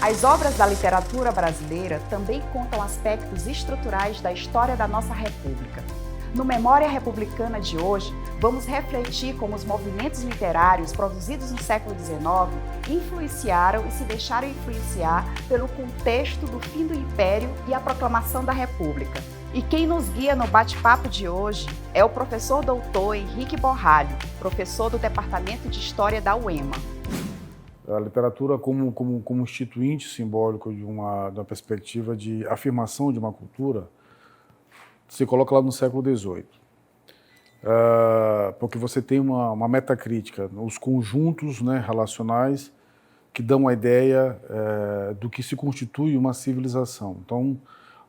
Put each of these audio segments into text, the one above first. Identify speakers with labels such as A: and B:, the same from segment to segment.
A: As obras da literatura brasileira também contam aspectos estruturais da história da nossa República. No Memória Republicana de hoje, vamos refletir como os movimentos literários produzidos no século XIX influenciaram e se deixaram influenciar pelo contexto do fim do Império e a proclamação da República. E quem nos guia no bate-papo de hoje é o professor doutor Henrique Borralho, professor do Departamento de História da UEMA.
B: A literatura como instituinte simbólico de uma perspectiva de afirmação de uma cultura se coloca lá no século XVIII. Porque você tem uma metacrítica, os conjuntos, né, relacionais que dão a ideia do que se constitui uma civilização. Então,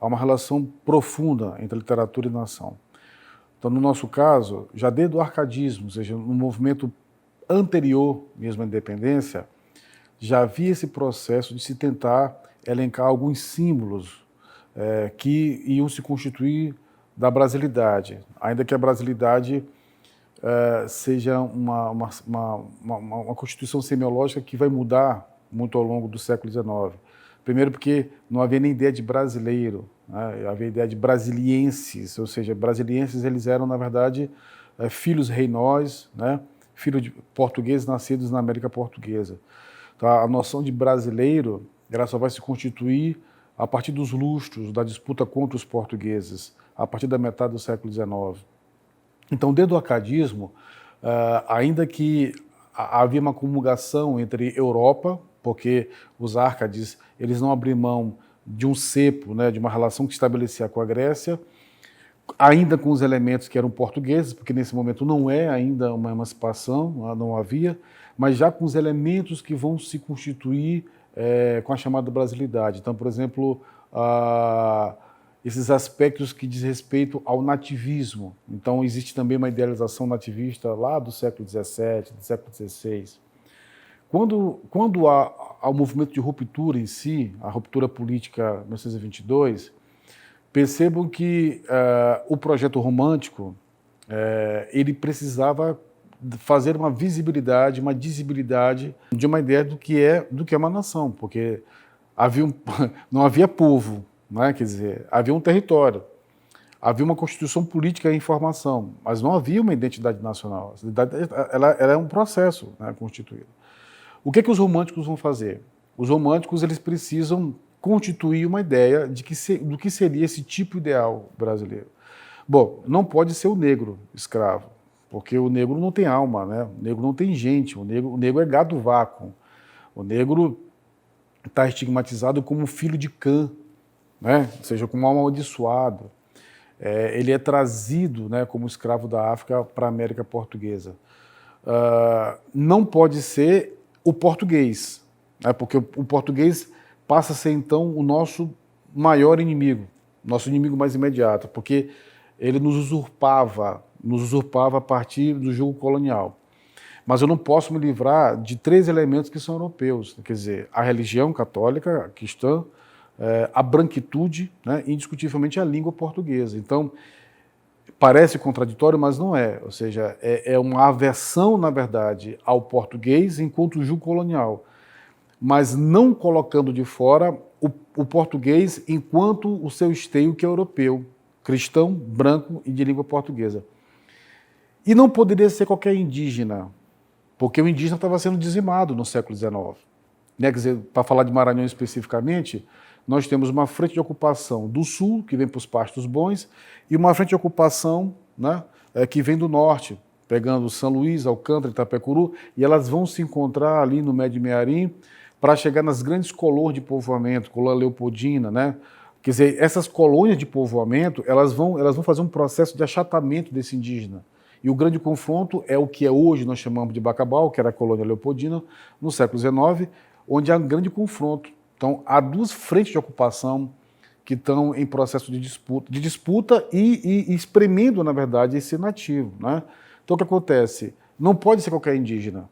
B: há uma relação profunda entre literatura e nação. Então, no nosso caso, já desde o arcadismo, ou seja, no movimento anterior mesmo à independência, já havia esse processo de se tentar elencar alguns símbolos que iam se constituir da brasilidade, ainda que a brasilidade seja uma constituição semiológica que vai mudar muito ao longo do século XIX. Primeiro porque não havia nem ideia de brasileiro, né? Havia ideia de brasilienses, ou seja, brasilienses eles eram, na verdade, filhos reinóis, né? Filhos de portugueses nascidos na América Portuguesa. Então, a noção de brasileiro ela só vai se constituir a partir dos lustros da disputa contra os portugueses, a partir da metade do século XIX. Então, desde o arcadismo, ainda que havia uma comungação entre Europa, porque os árcades eles não abriam mão de um cepo, né, de uma relação que estabelecia com a Grécia, ainda com os elementos que eram portugueses, porque nesse momento não é ainda uma emancipação, não havia, mas já com os elementos que vão se constituir com a chamada brasilidade. Então, por exemplo, esses aspectos que diz respeito ao nativismo. Então, existe também uma idealização nativista lá do século XVII, do século XVI. Quando há o movimento de ruptura em si, a ruptura política 1922, percebam que o projeto romântico ele precisava fazer uma visibilidade, uma dizibilidade de uma ideia do que é uma nação, porque não havia povo, né? Quer dizer, havia um território, havia uma constituição política em formação, mas não havia uma identidade nacional. A identidade ela é um processo, né, constituído. O que os românticos vão fazer? Os românticos eles precisam constituir uma ideia do que seria esse tipo ideal brasileiro. Bom, não pode ser o negro escravo, porque o negro não tem alma, né? O negro não tem gente, o negro é gado vácuo. O negro está estigmatizado como filho de Cã, né? Ou seja, como amaldiçoado. Ele é trazido, né, como escravo da África para a América Portuguesa. Não pode ser o português, né, porque o português passa a ser, então, o nosso maior inimigo, nosso inimigo mais imediato, porque ele nos usurpava a partir do jugo colonial. Mas eu não posso me livrar de três elementos que são europeus, quer dizer, a religião católica, cristã, a branquitude, né, e indiscutivelmente a língua portuguesa. Então, parece contraditório, mas não é. Ou seja, é uma aversão, na verdade, ao português enquanto jugo colonial, mas não colocando de fora o português enquanto o seu esteio que é europeu, cristão, branco e de língua portuguesa. E não poderia ser qualquer indígena, porque o indígena estava sendo dizimado no século XIX. Né? Quer dizer, para falar de Maranhão especificamente, nós temos uma frente de ocupação do sul, que vem para os pastos bons, e uma frente de ocupação, né, que vem do norte, pegando São Luís, Alcântara, Itapecuru, e elas vão se encontrar ali no Médio Mearim para chegar nas grandes colônias de povoamento, colônia Leopoldina, né? Quer dizer, essas colônias de povoamento, elas vão fazer um processo de achatamento desse indígena. E o grande confronto é o que hoje nós chamamos de Bacabal, que era a colônia Leopoldina, no século XIX, onde há um grande confronto. Então, há duas frentes de ocupação que estão em processo de disputa e espremendo, na verdade, esse nativo, né? Então, o que acontece? Não pode ser qualquer indígena.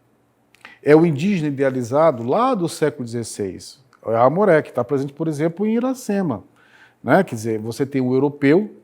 B: É o indígena idealizado lá do século XVI. É a Amoré, que está presente, por exemplo, em Iracema, né? Quer dizer, você tem um europeu,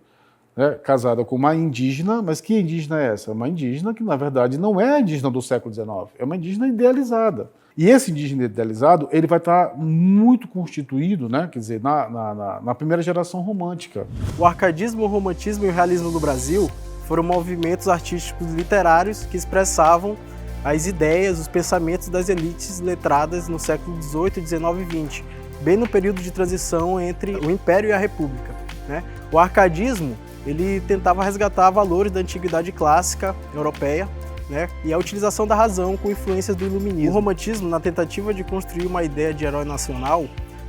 B: né, casada com uma indígena, mas que indígena é essa? Uma indígena que, na verdade, não é a indígena do século XIX, é uma indígena idealizada. E esse indígena idealizado, ele vai estar muito constituído, né, quer dizer, na primeira geração romântica.
C: O arcadismo, o romantismo e o realismo no Brasil foram movimentos artísticos literários que expressavam as ideias, os pensamentos das elites letradas no século XVIII, XIX e XX, bem no período de transição entre o Império e a República, né? O arcadismo, ele tentava resgatar valores da antiguidade clássica europeia, né, e a utilização da razão com influências do iluminismo. O romantismo, na tentativa de construir uma ideia de herói nacional,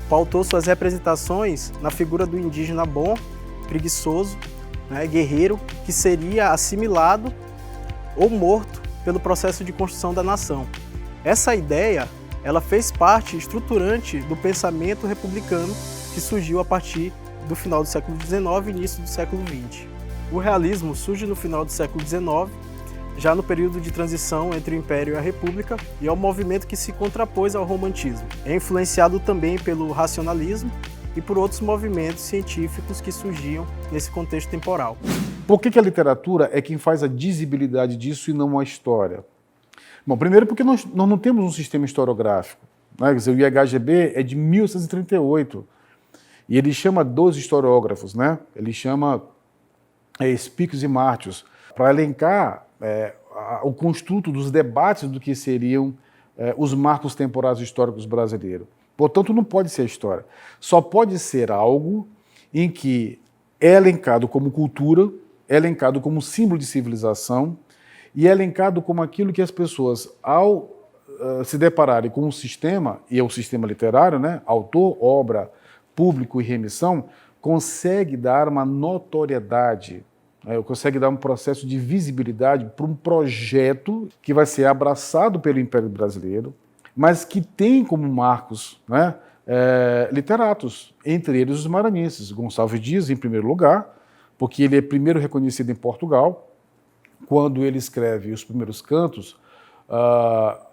C: pautou suas representações na figura do indígena bom, preguiçoso, né, guerreiro, que seria assimilado ou morto pelo processo de construção da nação. Essa ideia, ela fez parte estruturante do pensamento republicano que surgiu a partir do final do século XIX e início do século XX. O realismo surge no final do século XIX, já no período de transição entre o Império e a República, e é um movimento que se contrapôs ao romantismo. É influenciado também pelo racionalismo e por outros movimentos científicos que surgiam nesse contexto temporal.
B: Por que a literatura é quem faz a dizibilidade disso e não a história? Bom, primeiro porque nós não temos um sistema historiográfico, né? Quer dizer, o IHGB é de 1838 e ele chama 12 historiógrafos, né? Ele chama Spicus e Martius para elencar o construto dos debates do que seriam os marcos temporais históricos brasileiros. Portanto, não pode ser a história. Só pode ser algo em que é elencado como cultura, é elencado como símbolo de civilização e é elencado como aquilo que as pessoas, ao se depararem com um sistema, e é o sistema literário, né, autor, obra, público e remissão, consegue dar uma notoriedade, consegue dar um processo de visibilidade para um projeto que vai ser abraçado pelo Império Brasileiro, mas que tem como marcos, né, literatos, entre eles os maranhenses. Gonçalves Dias, em primeiro lugar, porque ele é primeiro reconhecido em Portugal, quando ele escreve os primeiros cantos.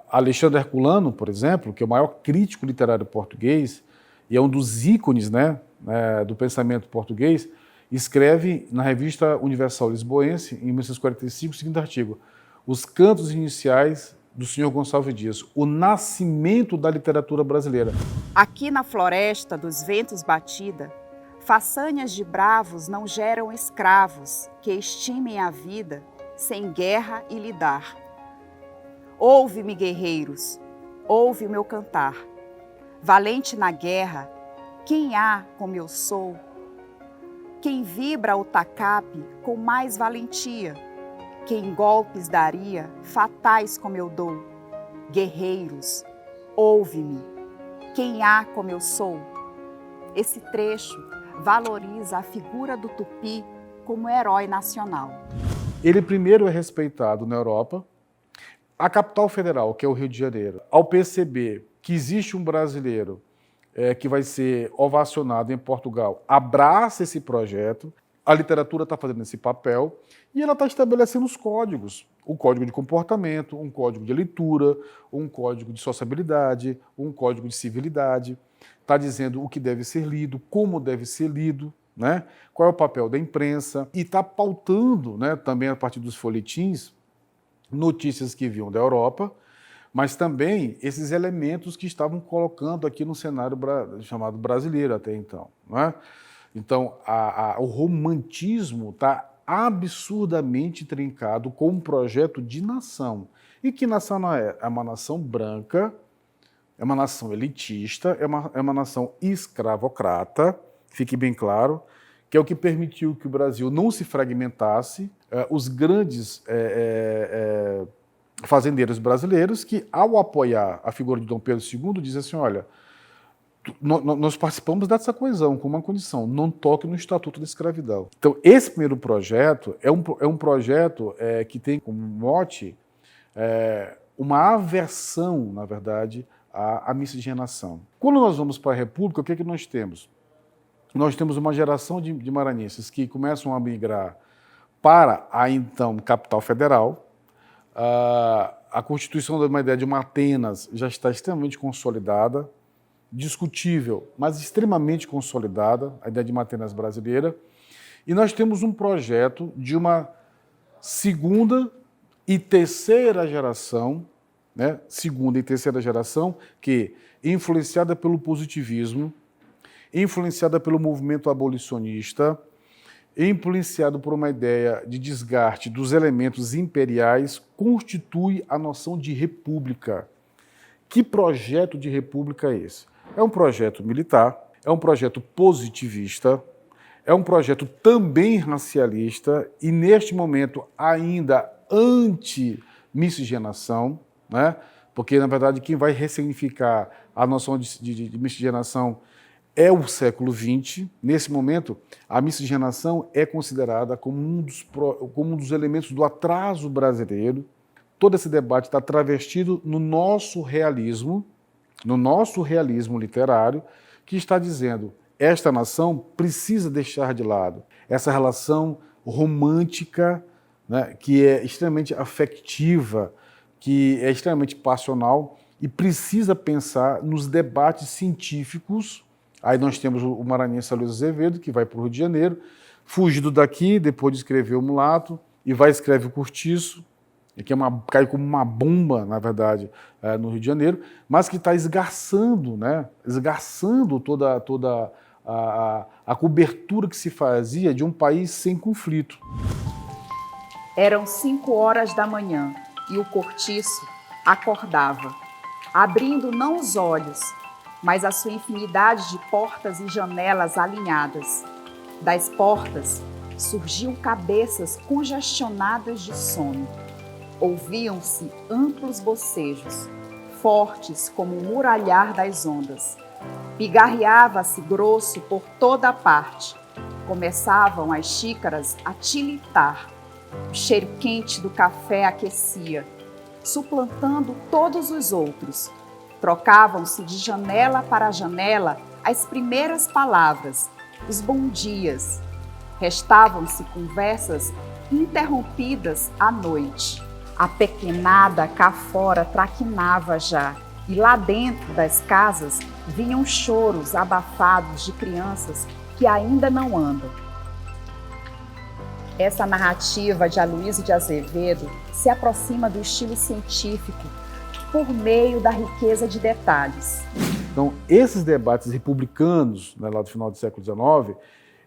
B: Alexandre Herculano, por exemplo, que é o maior crítico literário português e é um dos ícones, né, do pensamento português, escreve na Revista Universal Lisboense, em 1945, o seguinte artigo: Os cantos iniciais do Sr. Gonçalves Dias, o nascimento da literatura brasileira.
A: Aqui na floresta dos ventos batida, façanhas de bravos não geram escravos que estimem a vida sem guerra e lidar. Ouve-me, guerreiros, ouve o meu cantar. Valente na guerra, quem há como eu sou? Quem vibra o tacape com mais valentia? Quem golpes daria, fatais como eu dou? Guerreiros, ouve-me, quem há como eu sou? Esse trecho valoriza a figura do tupi como herói nacional.
B: Ele primeiro é respeitado na Europa. A capital federal, que é o Rio de Janeiro, ao perceber que existe um brasileiro que vai ser ovacionado em Portugal, abraça esse projeto. A literatura está fazendo esse papel e ela está estabelecendo os códigos. O código de comportamento, um código de leitura, um código de sociabilidade, um código de civilidade. Está dizendo o que deve ser lido, como deve ser lido, né? Qual é o papel da imprensa. E está pautando, né, também a partir dos folhetins, notícias que vinham da Europa, mas também esses elementos que estavam colocando aqui no cenário chamado brasileiro até então, não é? Então, o romantismo está absurdamente trincado com um projeto de nação. E que nação não é? É uma nação branca, é uma nação elitista, é uma nação escravocrata, fique bem claro, que é o que permitiu que o Brasil não se fragmentasse. Os grandes fazendeiros brasileiros que, ao apoiar a figura de Dom Pedro II, dizem assim, olha, nós participamos dessa coesão com uma condição: não toque no Estatuto da Escravidão. Então, esse primeiro projeto é um projeto que tem como mote uma aversão, na verdade, à miscigenação. Quando nós vamos para a República, o que é que nós temos? Nós temos uma geração de maranhenses que começam a migrar para a, então, capital federal. A constituição de uma ideia de uma Atenas já está extremamente consolidada, discutível, mas extremamente consolidada, a ideia de uma Atenas brasileira. E nós temos um projeto de uma segunda e terceira geração né, segunda e terceira geração, que, influenciada pelo positivismo, influenciada pelo movimento abolicionista, influenciado por uma ideia de desgaste dos elementos imperiais, constitui a noção de república. Que projeto de república é esse? É um projeto militar, é um projeto positivista, é um projeto também racialista e, neste momento, ainda anti-miscigenação, né? Porque, na verdade, quem vai ressignificar a noção de miscigenação é o século XX. Nesse momento, a miscigenação é considerada como um dos elementos do atraso brasileiro. Todo esse debate está travestido no nosso realismo literário, que está dizendo: esta nação precisa deixar de lado essa relação romântica, né, que é extremamente afetiva, que é extremamente passional, e precisa pensar nos debates científicos. Aí nós temos o maranhense Luiz Azevedo, que vai para o Rio de Janeiro, fugido daqui, depois de escrever O Mulato, e vai escrever O Cortiço, que cai como uma bomba, na verdade, no Rio de Janeiro, mas que está esgarçando, né, esgarçando toda a cobertura que se fazia de um país sem conflito.
A: Eram 5 horas da manhã e o Cortiço acordava, abrindo não os olhos, mas a sua infinidade de portas e janelas alinhadas. Das portas surgiam cabeças congestionadas de sono. Ouviam-se amplos bocejos, fortes como o muralhar das ondas. Pigarreava-se grosso por toda a parte. Começavam as xícaras a tilitar. O cheiro quente do café aquecia, suplantando todos os outros. Trocavam-se de janela para janela as primeiras palavras, os bom dias. Restavam-se conversas interrompidas à noite. A pequenada cá fora traquinava já, e lá dentro das casas vinham choros abafados de crianças que ainda não andam. Essa narrativa de Aloysio de Azevedo se aproxima do estilo científico por meio da riqueza de detalhes.
B: Então, esses debates republicanos, né, lá do final do século XIX,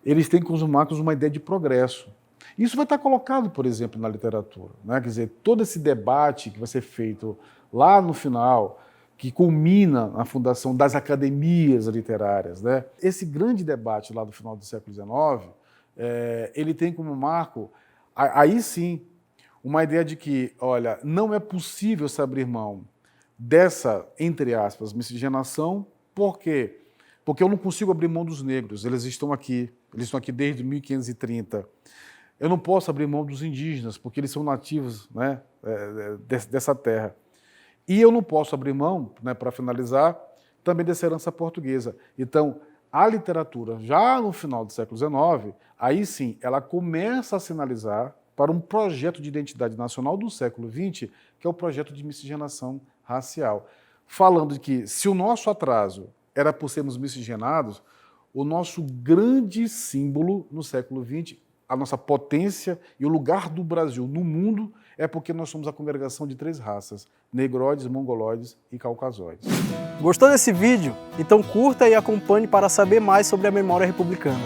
B: eles têm como marcos uma ideia de progresso. Isso vai estar colocado, por exemplo, na literatura, né? Quer dizer, todo esse debate que vai ser feito lá no final, que culmina na fundação das academias literárias, né? Esse grande debate lá do final do século XIX, ele tem como marco, aí sim, uma ideia de que, olha, não é possível se abrir mão dessa, entre aspas, miscigenação. Por quê? Porque eu não consigo abrir mão dos negros, eles estão aqui desde 1530. Eu não posso abrir mão dos indígenas, porque eles são nativos, né, dessa terra. E eu não posso abrir mão, né, para finalizar, também dessa herança portuguesa. Então, a literatura, já no final do século XIX, aí sim, ela começa a sinalizar para um projeto de identidade nacional do século XX, que é o projeto de miscigenação racial. Falando de que, se o nosso atraso era por sermos miscigenados, o nosso grande símbolo no século XX, a nossa potência e o lugar do Brasil no mundo, é porque nós somos a congregação de 3 raças: negroides, mongoloides e caucasoides.
C: Gostou desse vídeo? Então curta e acompanhe para saber mais sobre a memória republicana.